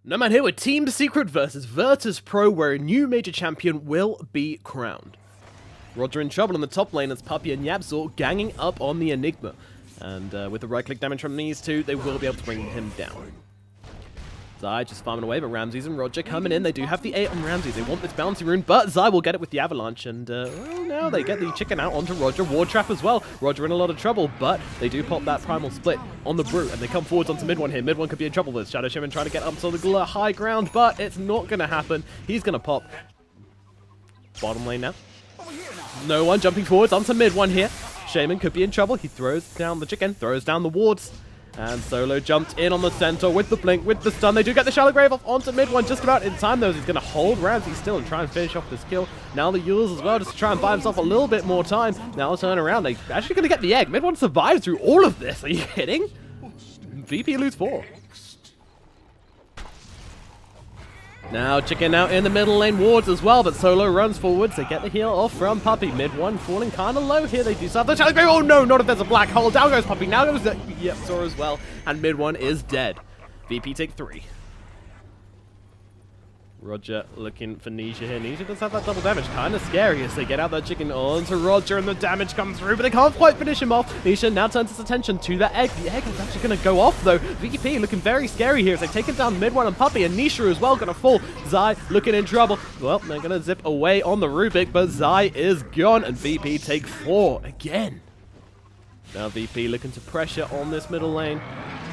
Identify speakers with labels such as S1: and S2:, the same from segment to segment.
S1: No man here with Team Secret versus Virtus Pro, where a new major champion will be crowned. Roger in trouble in the top lane as Puppy and Yabzor ganging up on the Enigma. And with the right-click damage from these two, they will be able to bring him down. Zai just farming away, but Ramses and Roger coming in. They do have the 8 on Ramses. They want this bounty rune, but Zai will get it with the avalanche. And, well, now they get the chicken out onto Roger. Ward trap as well. Roger in a lot of trouble, but they do pop that primal split on the Brute. And they come forwards onto mid one here. Mid one could be in trouble with Shadow Shaman trying to get up to the high ground, but it's not going to happen. He's going to pop. Bottom lane now. No one jumping forwards onto mid one here. Shaman could be in trouble. He throws down the chicken, throws down the wards. And Solo jumped in on the center with the blink, with the stun. They do get the Shallow Grave off onto mid one just about in time, though. He's going to hold Ramsey still and try and finish off this kill. Now the Yules as well, just to try and buy himself a little bit more time. Now they'll turn around. They're actually going to get the egg. Mid one survives through all of this. Are you kidding? VP lose 4. Now chicken out in the middle lane, wards as well, but Solo runs forwards. They get the heal off from Puppy. Mid one falling kind of low here. They do start the Shallow Grave. Oh no, not if there's a black hole. Down goes Puppy. Now goes the Yepzor as well, and mid one is dead. VP take 3. Roger looking for Nisha here. Nisha does have that double damage. Kind of scary as they get out that chicken onto Roger and the damage comes through, but they can't quite finish him off. Nisha now turns his attention to that egg. The egg is actually going to go off though. VP looking very scary here as they've taken down mid one and Puppy, and Nisha as well going to fall. Zai looking in trouble. Well, they're going to zip away on the Rubik, but Zai is gone and VP take 4 again. Now VP looking to pressure on this middle lane.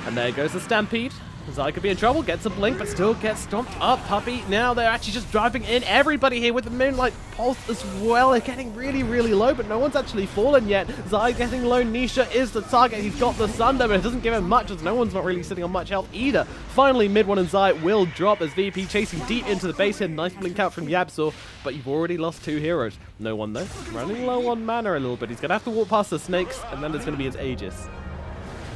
S1: And there goes the Stampede. Zai could be in trouble, gets a blink, but still gets stomped up. Puppy, now they're actually just driving in everybody here with the Moonlight Pulse as well. They're getting really, really low, but no one's actually fallen yet. Zai getting low. Nisha is the target. He's got the Sunder, but it doesn't give him much as no one's not really sitting on much health either. Finally, mid one and Zai will drop as VP chasing deep into the base here. Nice blink out from Yabzor, but you've already lost 2 heroes. No one though. Running low on mana a little bit. He's going to have to walk past the snakes, and then there's going to be his Aegis.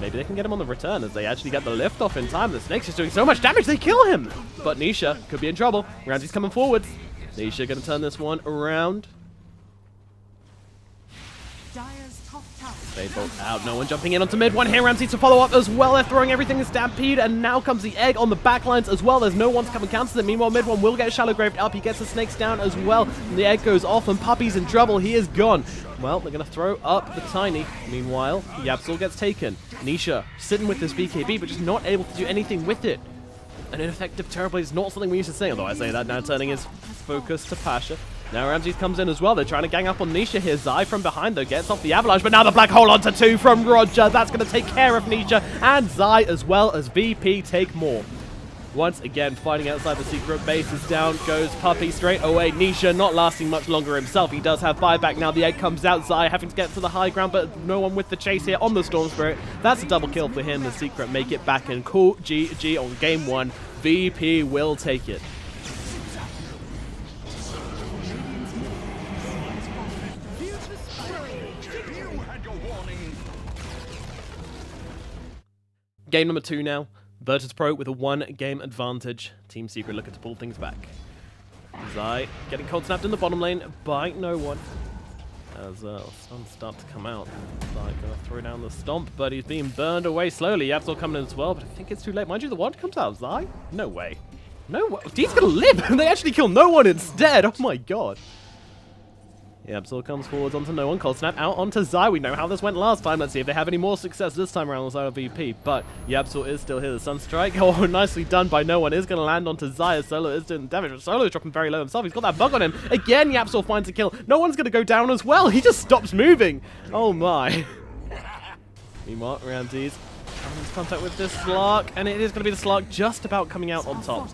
S1: Maybe they can get him on the return as they actually get the lift off in time. The Snake's just doing so much damage, they kill him! But Nisha could be in trouble. Ramsey's coming forwards. Nisha gonna turn this one around. They bolt out. No one jumping in onto mid one here. Ramsey to follow up as well. They're throwing everything in Stampede, and now comes the egg on the backlines as well. There's no one to come and counter them. Meanwhile, mid one will get Shallow Graved up. He gets the snakes down as well. And the egg goes off, and Puppy's in trouble. He is gone. Well, they're going to throw up the Tiny. Meanwhile, Yabzor gets taken. Nisha sitting with this BKB, but just not able to do anything with it. An ineffective Terrorblade is not something we used to say, although I say that now, turning his focus to Pasha. Now Ramses comes in as well. They're trying to gang up on Nisha here. Zai from behind, though, gets off the avalanche, but now the black hole onto 2 from Roger. That's going to take care of Nisha and Zai, as well as VP take more. Once again, fighting outside the secret base is down. Goes Puppy straight away. Nisha not lasting much longer himself. He does have buyback now. The egg comes out. Zai having to get to the high ground, but no one with the chase here on the Storm Spirit. That's a double kill for him. The secret make it back in cool GG on game 1. VP will take it. Game number 2 now. Virtus Pro with a 1-game advantage. Team Secret looking to pull things back. Zai getting cold snapped in the bottom lane by no one. As stuns start to come out. Zai gonna throw down the stomp, but he's being burned away slowly. Yabzor coming in as well, but I think it's too late. Mind you, the wand comes out. Zai? No way. No way. He's gonna live! They actually kill no one instead! Oh my god. Yabzor comes forwards onto no one. Cold snap out onto Zai. We know how this went last time. Let's see if they have any more success this time around with Zai VP. But Yabzor is still here. The Sunstrike. Oh, nicely done by no one. Is going to land onto Zai as Solo is doing damage. But Solo is dropping very low himself. He's got that bug on him. Again, Yabzor finds a kill. No one's going to go down as well. He just stops moving. Oh my. Meanwhile, Ramses comes in contact with this Slark. And it is going to be the Slark just about coming out on top.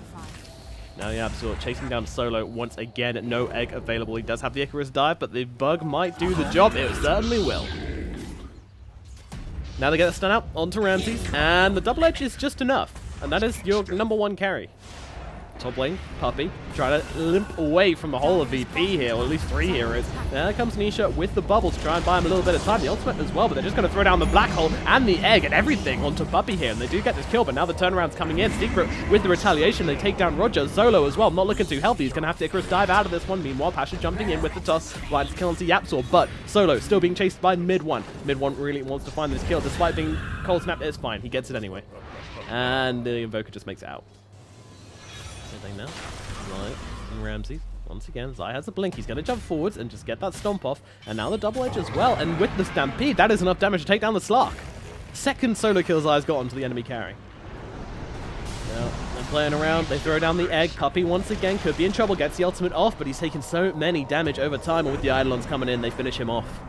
S1: Now Yabzor chasing down Solo once again. No egg available. He does have the Icarus dive, but the bug might do the job. It certainly will. Now they get the stun out onto Ramses, and the double edge is just enough. And that is your number 1 carry. Top lane, Puppy, trying to limp away from the whole of VP here, or at least 3 heroes. There comes Nisha with the bubble to try and buy him a little bit of time. The ultimate as well, but they're just going to throw down the black hole and the egg and everything onto Puppy here. And they do get this kill, but now the turnaround's coming in. Secret with the retaliation. They take down Roger. Solo as well, not looking too healthy. He's going to have to Icarus dive out of this one. Meanwhile, Pasha jumping in with the toss. Blinds kill onto Yabzor, but Solo still being chased by mid one. Mid one really wants to find this kill, despite being cold snap. It's fine. He gets it anyway. And the Invoker just makes it out. They now. Right. And Ramsey. Once again, Zai has a blink. He's going to jump forwards and just get that stomp off. And now the double edge as well. And with the stampede, that is enough damage to take down the Slark. Second solo kill Zai's got onto the enemy carry. Now, they're playing around. They throw down the egg. Puppey once again could be in trouble. Gets the ultimate off, but he's taken so many damage over time. And with the Eidolons coming in, they finish him off.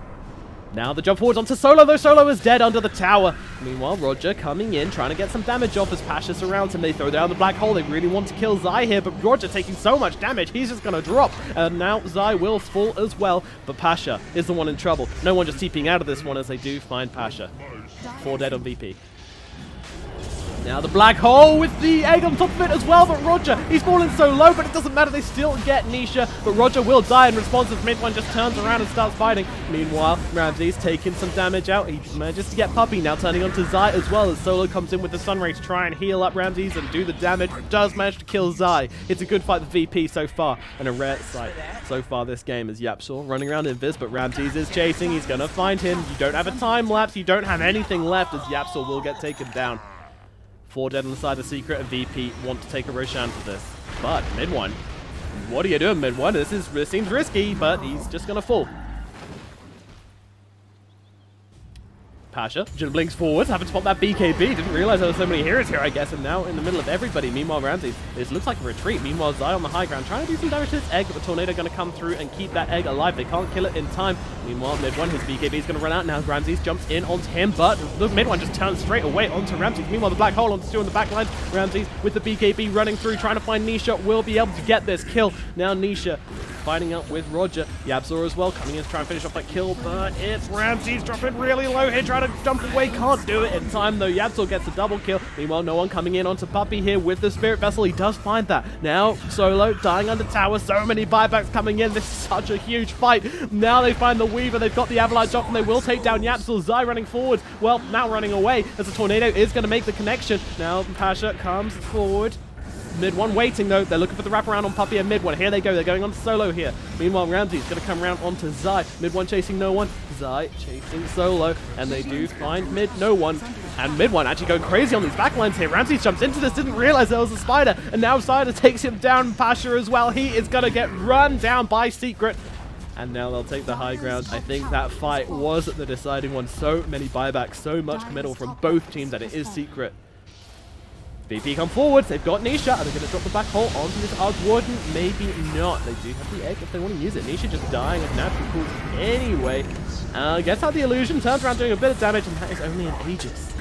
S1: Now the jump forwards onto Solo, though Solo is dead under the tower. Meanwhile, Roger coming in, trying to get some damage off as Pasha surrounds him. They throw down the black hole. They really want to kill Zai here, but Roger taking so much damage, he's just going to drop. And now Zai will fall as well, but Pasha is the one in trouble. No one just TPing out of this one as they do find Pasha. 4 dead on VP. Now the black hole with the egg on top of it as well, but Roger, he's fallen so low, but it doesn't matter, they still get Nisha, but Roger will die in response as Mid-One just turns around and starts fighting. Meanwhile, Ramsey's taking some damage out. He manages to get Puppey, now turning onto Zai as well as Solo comes in with the Sunray to try and heal up Ramsey's and do the damage, does manage to kill Zai. It's a good fight with VP so far, and a rare sight so far this game is Yapsor running around Invis, but Ramsey's is chasing, he's gonna find him. You don't have a time lapse, you don't have anything left as Yapsor will get taken down. 4 dead on the side of Secret, and VP want to take a Roshan for this. But Mid-One, what are you doing, Mid-One? This seems risky, but he's just gonna fall. Pasha, Jin blinks forwards, having to pop that BKB. Didn't realize there were so many heroes here, I guess, and now in the middle of everybody. Meanwhile, Ramsey, this looks like a retreat. Meanwhile, Zai on the high ground, trying to do some damage to this egg, but the Tornado going to come through and keep that egg alive. They can't kill it in time. Meanwhile, Mid-One, his BKB is going to run out now. Ramsey jumps in onto him, but the Mid-One just turns straight away onto Ramsey. Meanwhile, the black hole onto 2 on the back line. Ramsey with the BKB running through, trying to find Nisha, will be able to get this kill. Now Nisha fighting up with Roger. Yabzor as well, coming in to try and finish off that kill, but it's Ramsey's dropping really low here, trying to jump away. Can't do it in time though. Yabzor gets a double kill. Meanwhile, no one coming in onto Puppey here with the Spirit Vessel. He does find that. Now, Solo dying under tower. So many buybacks coming in. This is such a huge fight. Now they find the Weaver. They've got the Avalanche off and they will take down Yabzor. Zai running forward. Well, now running away as the Tornado is going to make the connection. Now, Pasha comes forward. Mid-One waiting though. They're looking for the wraparound on Puppey and Mid-One. Here they go. They're going on Solo here. Meanwhile, Ramsey's going to come around onto Zai. Mid-One chasing no one. Zai chasing Solo. And they do find no one. And Mid-One actually going crazy on these backlines here. Ramsey jumps into this. Didn't realize there was a spider. And now Spider takes him down. Pasha as well. He is going to get run down by Secret. And now they'll take the high ground. I think that fight was the deciding one. So many buybacks. So much committal from both teams that it is Secret. VP come forwards, they've got Nisha. Are they going to drop the black hole onto this Arg Warden? Maybe not. They do have the egg if they want to use it. Nisha just dying of natural causes anyway. Gets out the illusion, turns around doing a bit of damage, and that is only an Aegis.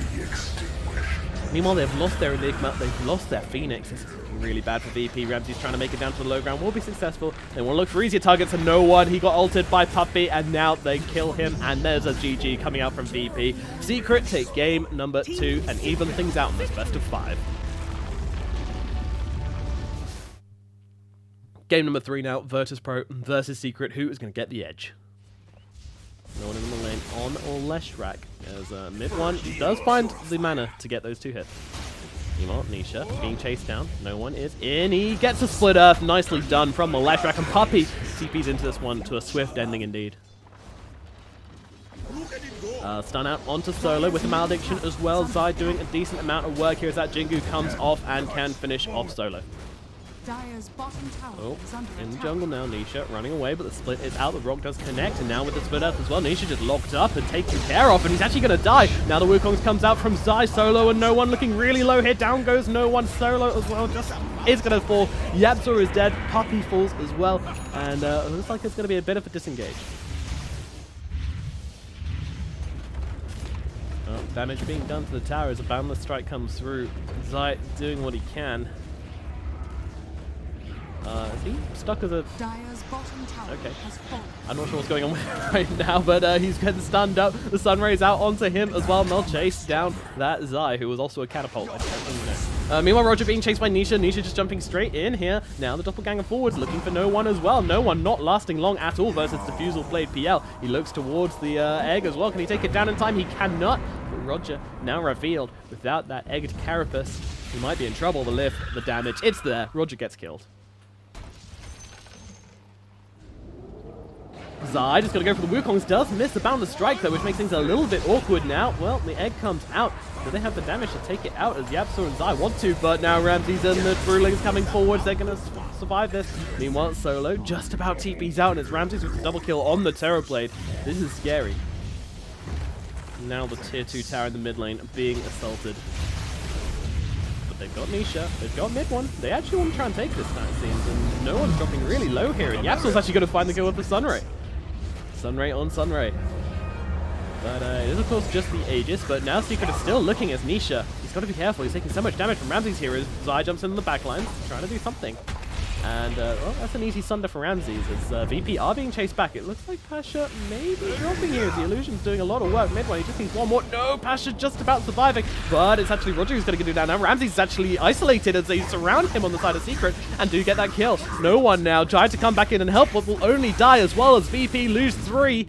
S1: Meanwhile, they've lost their Enigma, they've lost their Phoenix. This is looking really bad for VP. Ramsey's trying to make it down to the low ground, will be successful. They want to look for easier targets and no one. He got ulted by Puppey, and now they kill him, and there's a GG coming out from VP. Secret take game number 2 and even things out in this best of 5. Game number 3 now, Virtus Pro versus Secret. Who is going to get the edge? No one in the lane on or Leshrak, as Mid-One does find the mana to get those 2 hits. Meanwhile, Nisha being chased down. No one is in. He gets a split earth. Nicely done from the Leshrak, and Puppey TPs into this one to a swift ending indeed. Stun out onto Solo with the Malediction as well. Zai doing a decent amount of work here as that Jingu comes off and can finish off Solo. Oh, in the jungle now, Nisha running away, but the split is out. The rock does connect, and now with the split earth as well, Nisha just locked up and taken care of, and he's actually going to die. Now the Wukong comes out from Zai. Solo and no one looking really low here. Down goes no one. Solo as well just is going to fall. Yabzor is dead. Puppey falls as well, and it looks like it's going to be a bit of a disengage. Oh, damage being done to the tower as a boundless strike comes through. Zai doing what he can. Is he stuck as a... Okay. I'm not sure what's going on with him right now, but he's getting stunned up. The Sunray's out onto him as well, and they'll chase down that Zai, who was also a catapult. Meanwhile, Roger being chased by Nisha. Nisha just jumping straight in here. Now the doppelganger forwards, looking for no one as well. No one not lasting long at all versus Diffusal Blade PL. He looks towards the egg as well. Can he take it down in time? He cannot. But Roger now revealed without that egged carapace. He might be in trouble. The lift, the damage, it's there. Roger gets killed. Zai just gonna go for the Wukongs, does miss the boundless strike though, which makes things a little bit awkward now. Well, the egg comes out. Do they have the damage to take it out as Yapso and Zai want to? But now Ramses and the Brewlings coming forwards. They're gonna survive this. Meanwhile, Solo just about TP's out, and it's Ramses with the double kill on the Terrorblade. This is scary. Now the tier 2 tower in the mid lane being assaulted. But they've got Nisha, they've got mid one. They actually want to try and take this time, it seems, and no one's dropping really low here. And Yapso's actually going to find the kill with the Sunray. Sunray on Sunray. But it is of course just the Aegis, but now Secret is still looking as Nisha. He's got to be careful, he's taking so much damage from Ramses here as Zai jumps in the backline, trying to do something. And, well, that's an easy sunder for Ramses as VP are being chased back. It looks like Pasha may be dropping here. The Illusion's doing a lot of work mid-way. He just needs one more. No, Pasha just about surviving. But it's actually Roger who's going to get it down now. Ramses is actually isolated as they surround him on the side of Secret and do get that kill. No one now tries to come back in and help, but will only die as well as VP lose 3.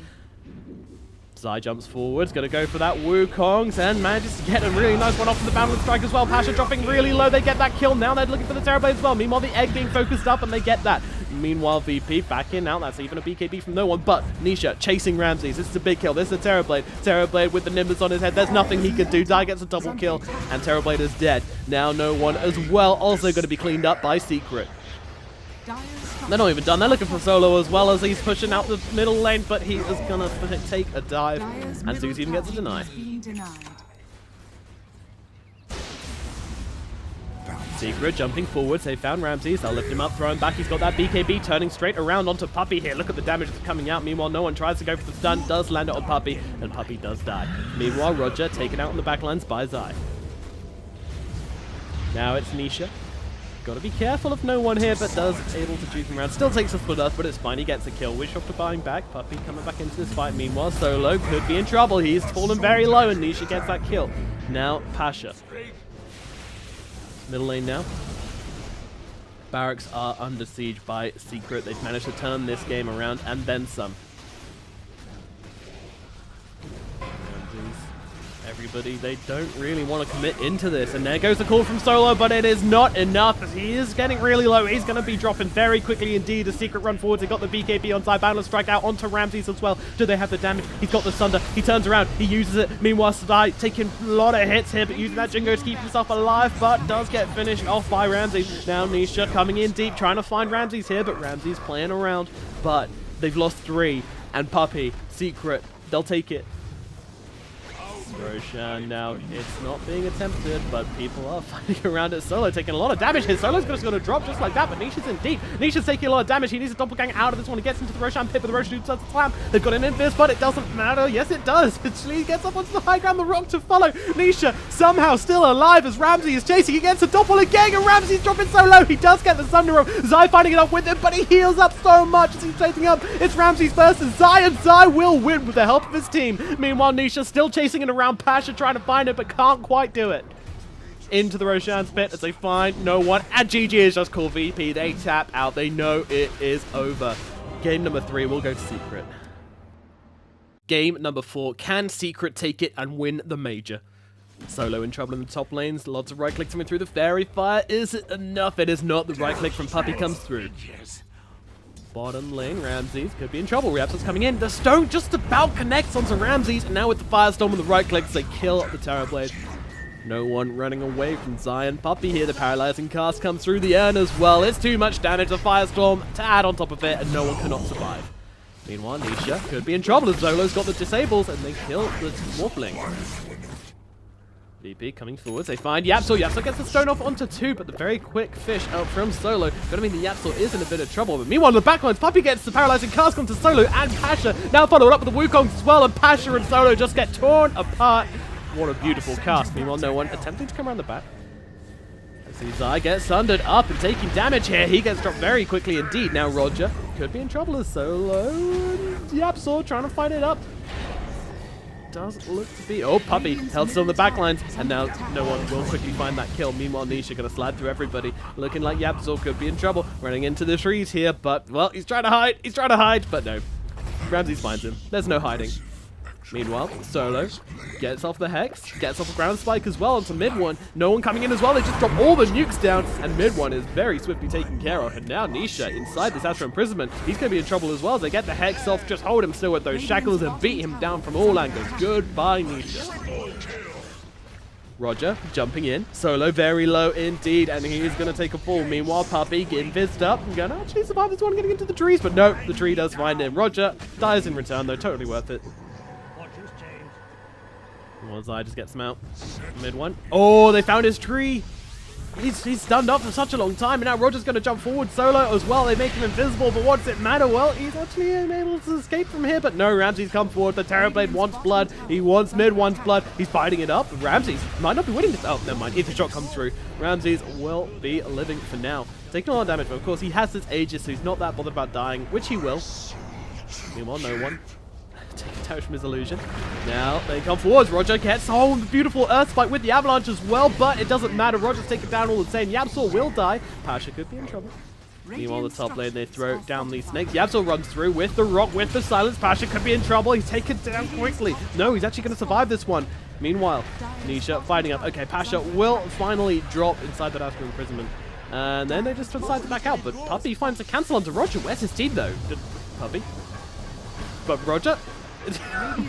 S1: Zai jumps forwards, going to go for that Wukongs and manages to get a really nice one off from the Boundless Strike as well. Pasha dropping really low, they get that kill. Now they're looking for the Terrorblade as well. Meanwhile, the egg being focused up and they get that. Meanwhile, VP back in now. That's even a BKB from no one, but Nisha chasing Ramses. This is a big kill. This is a Terrorblade. Terrorblade with the Nimbus on his head. There's nothing he can do. Zai gets a double kill and Terrorblade is dead. Now no one as well. Also going to be cleaned up by Secret. They're not even done. They're looking for Solo as well as he's pushing out the middle lane, but he is going to take a dive, and Zeus even gets a deny. Secret jumping forwards. They found Ramses. They'll lift him up, throw him back. He's got that BKB turning straight around onto Puppey here. Look at the damage that's coming out. Meanwhile, no one tries to go for the stun. Does land it on Puppey, and Puppey does die. Meanwhile, Roger taken out on the backlines by Zai. Now it's Nisha. Got to be careful of no one here, but does able to juke him around. Still takes a split earth, but it's fine. He gets a kill. Wish off to buying back. Puppey coming back into this fight. Meanwhile, Solo could be in trouble. He's fallen very low, and Nisha gets that kill. Now, Pasha. Middle lane now. Barracks are under siege by Secret. They've managed to turn this game around, and then some. Everybody, they don't really want to commit into this. And there goes the call from Solo, but it is not enough as he is getting really low. He's going to be dropping very quickly indeed. A Secret run forwards. They got the BKB on side. Boundless Strike out onto Ramses as well. Do they have the damage? He's got the Sunder. He turns around. He uses it. Meanwhile, Zai taking a lot of hits here, but using that Jingo to keep himself alive, but does get finished off by Ramses. Now Nisha coming in deep, trying to find Ramses here, but Ramses playing around. But they've lost 3. And Puppey, Secret, they'll take it. Roshan now, it's not being attempted, but people are fighting around it. Solo taking a lot of damage here. Solo's just going to drop just like that, but Nisha's in deep. Nisha's taking a lot of damage. He needs a doppelganger out of this one. He gets into the Roshan pit, but the Roshan does slam. They've got an invis, but it doesn't matter. Yes, it does. He gets up onto the high ground, the rock to follow. Nisha somehow still alive as Ramsey is chasing. He gets a doppelganger, and Ramsey's dropping so low. He does get the Thunder Roll. Zai finding it up with him, but he heals up so much as he's chasing up. It's Ramsey's versus Zai, and Zai will win with the help of his team. Meanwhile, Nisha still chasing it around Pasha, trying to find it, but can't quite do it. Into the Roshan's pit as they find no one, and GG is just called VP. They tap out. They know it is over. Game number 3 will go to Secret. Game number 4. Can Secret take it and win the major? Solo in trouble in the top lanes. Lots of right clicks coming through the fairy fire. Is it enough? It is not. The right click from Puppey comes through. Bottom lane, Ramses could be in trouble. Raptor's coming in. The stone just about connects onto Ramses, and now with the Firestorm and the right clicks, they kill the Terrorblade. No one running away from Zion. Puppey here, the paralyzing cast comes through the urn as well. It's too much damage, the Firestorm to add on top of it, and no one cannot survive. Meanwhile, Nisha could be in trouble as Zolo's got the disables, and they kill the Morphling. VP coming forwards, they find Yapso. Yapso gets the stone off onto 2, but the very quick fish out from Solo. Gonna mean the Yapso is in a bit of trouble. But meanwhile, the backlines, Puppey gets the paralyzing cast onto Solo and Pasha. Now followed up with the Wukongs as well, and Pasha and Solo just get torn apart. What a beautiful cast. Meanwhile, no one attempting to come around the back. See Zai gets sundered up and taking damage here. He gets dropped very quickly indeed. Now Roger could be in trouble as Solo and Yapso trying to fight it up. Does look to be... Oh, Puppey held still in the backlines, and now no one will quickly find that kill. Meanwhile, Nisha going to slide through everybody, looking like Yapso could be in trouble, running into the trees here, but, well, he's trying to hide, but no. Ramses finds him. There's no hiding. Meanwhile, Solo gets off the Hex, gets off a ground spike as well onto mid one. No one coming in as well. They just drop all the nukes down, and mid one is very swiftly taken care of. And now Nisha inside this Astro Imprisonment. He's going to be in trouble as well as they get the Hex off. Just hold him still with those shackles and beat him down from all angles. Goodbye, Nisha. Roger jumping in. Solo very low indeed, and he is going to take a fall. Meanwhile, Puppey getting fizzed up. I'm going to actually survive this one, getting into the trees, but no, the tree does find him. Roger dies in return, though. Totally worth it. I just gets him out. Mid one. Oh, they found his tree. He's stunned up for such a long time, and now Roger's going to jump forward Solo as well. They make him invisible, but what's it matter? Well, he's actually able to escape from here, but no, Ramsey's come forward. The Terrorblade wants blood. He wants mid one's blood. He's fighting it up. Ramsey's might not be winning this. Oh, never mind. If the shot comes through, Ramsey's will be living for now. Taking a lot of damage, but of course he has this Aegis, so he's not that bothered about dying, which he will. Meanwhile, no one. Taking damage from his illusion. Now they come forwards. Roger gets the beautiful Earth Spike with the Avalanche as well, but it doesn't matter. Roger's taken down all the same. Yapzor will die. Pasha could be in trouble. Meanwhile, the top lane, they throw down these snakes. Yapzor runs through with the rock, with the silence. Pasha could be in trouble. He's taken down quickly. No, he's actually going to survive this one. Meanwhile, Nisha fighting up. Okay, Pasha will finally drop inside that Astro Imprisonment. And then they just decide to back out. But Puppey finds a cancel onto Roger. Where's his team, though? Puppey? But Roger?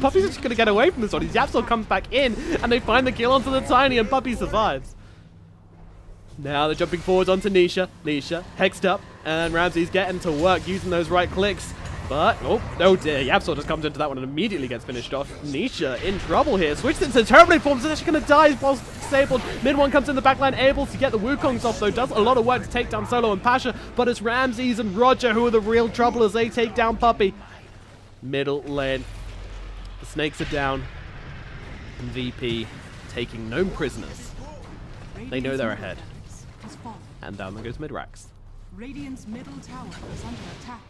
S1: Puppey's just going to get away from this one. His Yapzor comes back in, and they find the kill onto the Tiny, and Puppey survives. Now they're jumping forwards onto Nisha. Nisha, hexed up, and Ramsey's getting to work using those right clicks. But, oh dear, Yapzor just comes into that one and immediately gets finished off. Nisha in trouble here. Switched into Terrorblade forms, is actually going to die while disabled. Mid one comes in the backline, able to get the Wukongs off, though. Does a lot of work to take down Solo and Pasha, but it's Ramses and Roger who are the real trouble as they take down Puppey. Middle lane. The snakes are down, and VP taking no prisoners. They know they're ahead. And down there goes Midrax.
S2: Radiant's middle tower is under attack.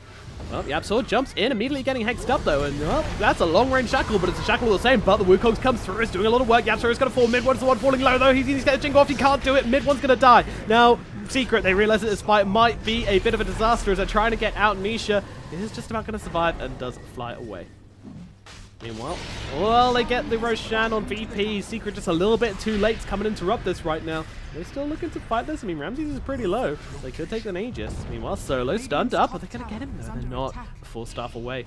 S1: Well, Yapzor jumps in, immediately getting hexed up though, and well, that's a long-range shackle, but it's a shackle all the same. But the Wukongs comes through, is doing a lot of work. Yapzor is going to fall. Mid one's the one falling low though. He's going to jingle off. He can't do it. Mid one's going to die. Now, Secret, they realize that this fight might be a bit of a disaster as they're trying to get out. Nisha is just about going to survive and does fly away. Meanwhile, well, they get the Roshan on VP. Secret just a little bit too late to come and interrupt this right now. They're still looking to fight this. I mean, Ramses is pretty low. They could take an Aegis. Meanwhile, Solo stunned up. Are they going to get him? No, they're not. Full staff away.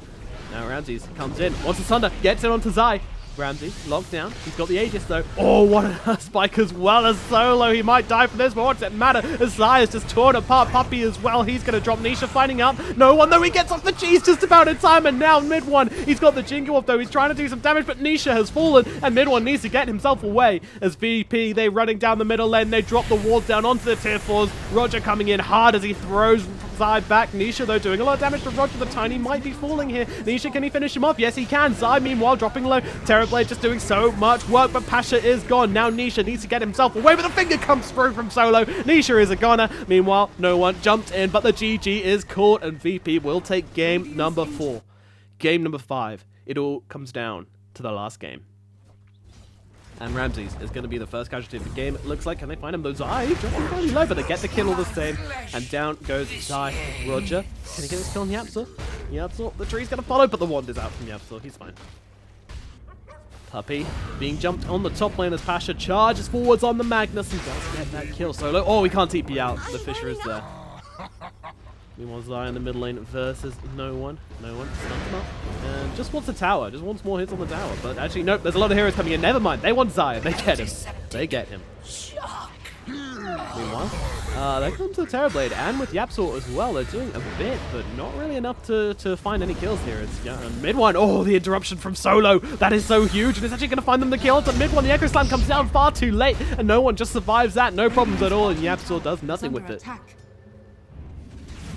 S1: Now Ramses comes in. Wants the Thunder. Gets it onto Zai. Ramsey locked down. He's got the Aegis though. Oh, what a spike as well as Solo. He might die for this, but what does it matter? As Zai is just torn apart. Puppey as well. He's going to drop. Nisha finding up. No one though. He gets off the cheese just about in time. And now mid one. He's got the jingle off though. He's trying to do some damage, but Nisha has fallen. And mid one needs to get himself away. As VP, they're running down the middle lane. They drop the walls down onto the tier 4s. Roger coming in hard as he throws Zai back. Nisha though doing a lot of damage to Roger. The Tiny might be falling here. Nisha, can he finish him off? Yes, he can. Zai meanwhile dropping low. Terrorblade just doing so much work, but Pasha is gone. Now Nisha needs to get himself away, but the finger comes through from Solo. Nisha is a goner. Meanwhile, no one jumped in, but the GG is caught, and VP will take game number 4. Game number 5. It all comes down to the last game. And Ramses is going to be the first casualty of the game, it looks like. Can they find him? Those Zai dropping fairly low, but they get the kill all the same. And down goes Zai. Roger, can he get this kill on Yapzor? Yapzor, the tree's going to follow, but the wand is out from Yapzor. He's fine. Puppey being jumped on the top lane as Pasha charges forwards on the Magnus and does get that kill. Solo. Oh, we can't TP out. The Fisher is there. Meanwhile, Zai in the mid lane versus no one. No one. Stuns him up. And just wants a tower. Just wants more hits on the tower. But actually, nope. There's a lot of heroes coming in. Never mind. They want Zai. They get him. They get him. Meanwhile, there comes the Terrorblade, and with Yapzor as well, they're doing a bit, but not really enough to find any kills here. It's mid one. Oh, the interruption from Solo. That is so huge, and it's actually going to find them the kill. It's a mid one. The Echo Slam comes down far too late, and no one just survives that. No problems at all, and Yapzor does nothing with it.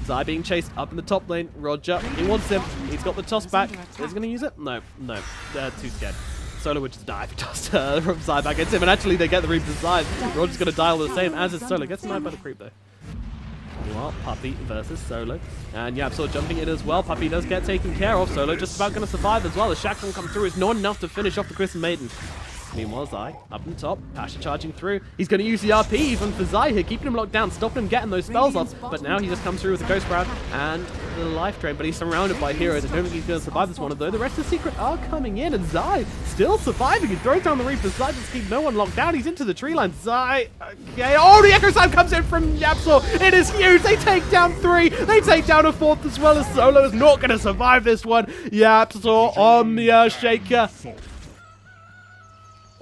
S1: Zai being chased up in the top lane. Roger, he wants him. He's got the toss back. Is he going to use it? No, no. They're too scared. Solo would just die if he tossed from Zai back into him, and actually they get the Reapers Zai. Roger's going to die all the same, as is Solo. Gets sniped by the creep though. Meanwhile, Puppey versus Solo. And Yapzor jumping in as well. Puppey does get taken care of. Solo just about going to survive as well. The shackle will come through. It's not enough to finish off the Crimson Maiden. Meanwhile, Zai up on top, Pasha charging through. He's going to use the RP even for Zai here, keeping him locked down, stopping him getting those spells off. But now he just comes through with the Ghost Ground and the life drain. But he's surrounded by heroes. I don't think he's going to survive this one, although the rest of the Secret are coming in. And Zai still surviving. He throws down the Reaper. Zai just keep no one locked down. He's into the tree line. Zai, okay. Oh, the Echo Slam comes in from Yapsor. It is huge. They take down 3. They take down a 4th as well, as Solo is not going to survive this one. Yapsor on the Shaker.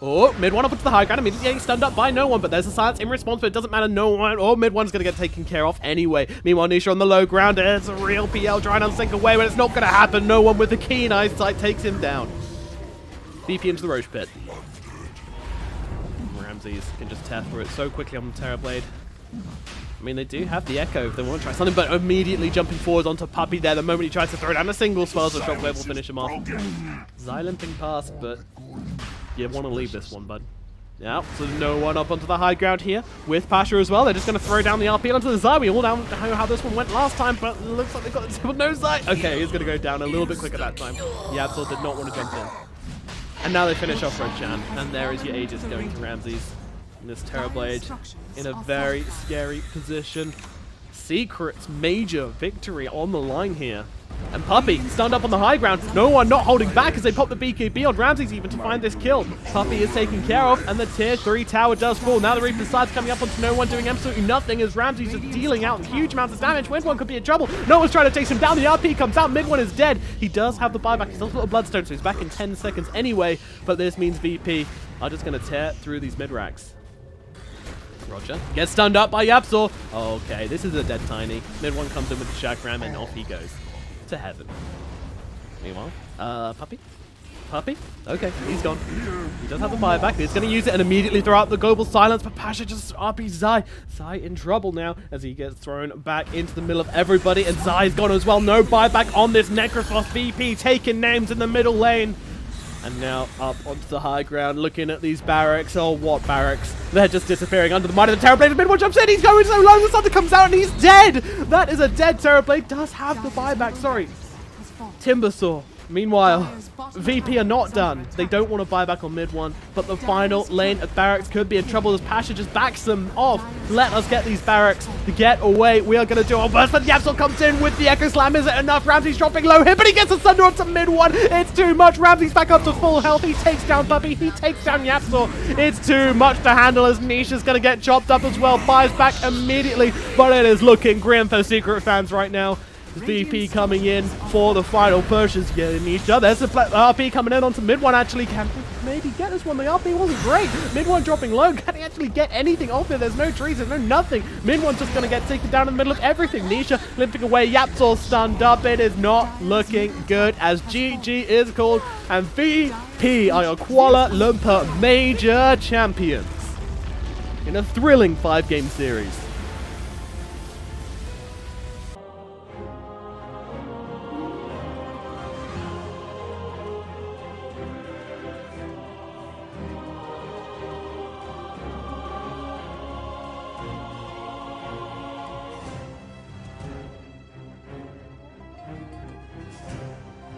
S1: Oh, mid one up into the high ground, immediately getting stunned up by no one, but there's a silence in response, but it doesn't matter, no one. Oh, mid one's going to get taken care of anyway. Meanwhile, Nisha on the low ground, it's a real PL trying to sink away, but it's not going to happen. No one with the keen eyesight takes him down. VP into the Roche pit. Ramses can just tear through it so quickly on the Terrorblade. I mean, they do have the Echo if they want to try something, but immediately jumping forward onto Puppey there the moment he tries to throw down a single spell, so Shockwave will finish him off. Zai limping past, but you want to leave this one, bud. Yeah, so no one up onto the high ground here with Pasha as well. They're just going to throw down the RP onto the Zai. We all know how this one went last time, but it looks like they got the no Zai. Okay, he's going to go down a little bit quicker that time. Yapsor did not want to jump in. And now they finish off Red Chan, and there is your Aegis going to Ramses. And this Terrorblade in a very scary position. Secret's major victory on the line here. And Puppey stunned up on the high ground. No one not holding back as they pop the BKB on Ramses even to find this kill. Puppey is taken care of, and the tier 3 tower does fall. Now the Reaper side's coming up onto no one, doing absolutely nothing as Ramses is dealing out huge amounts of damage. Mid one could be in trouble. No one's trying to chase him down. The RP comes out. Mid one is dead. He does have the buyback. He's also got a Bloodstone, so he's back in 10 seconds anyway. But this means VP are just going to tear through these mid racks. Roger gets stunned up by Yapsor. Okay, this is a dead Tiny. Mid one comes in with the Chakram and off he goes to heaven. Meanwhile, Puppey? Okay, he's gone. He does have the buyback. He's going to use it and immediately throw out the global silence, but Pasha just RP Zai. Zai in trouble now as he gets thrown back into the middle of everybody, and Zai's gone as well. No buyback on this Necrophos. VP taking names in the middle lane. And now up onto the high ground, looking at these barracks. Oh, what barracks? They're just disappearing under the might of the Terrorblade. Mid one jumps in. He's going so low. The Thunder comes out and he's dead. That is a dead Terrorblade. Does have the buyback. Sorry. Timbersaw. Meanwhile, VP are not done. They don't want to buy back on mid one, but the final lane of barracks could be in trouble as Pasha just backs them off. Let us get these barracks to get away. We are going to do our best, but Yapsor comes in with the Echo Slam. Is it enough? Ramsey's dropping low here, but he gets a Thunder onto mid one. It's too much. Ramsey's back up to full health. He takes down Puppey. He takes down Yapsor. It's too much to handle as Nisha's going to get chopped up as well. Buys back immediately, but it is looking grim for Secret fans right now. VP coming in for the final pushes. Yeah, Nisha. There's the RP coming in onto mid one. Actually, can maybe get this one. The RP wasn't great. Mid one dropping low. Can he actually get anything off it? There's no trees. There's no nothing. Mid one's just going to get taken down in the middle of everything. Nisha limping away. Yapsor stunned up. It is not looking good as GG is called. And VP are your Kuala Lumpur major champions in a thrilling 5-game series.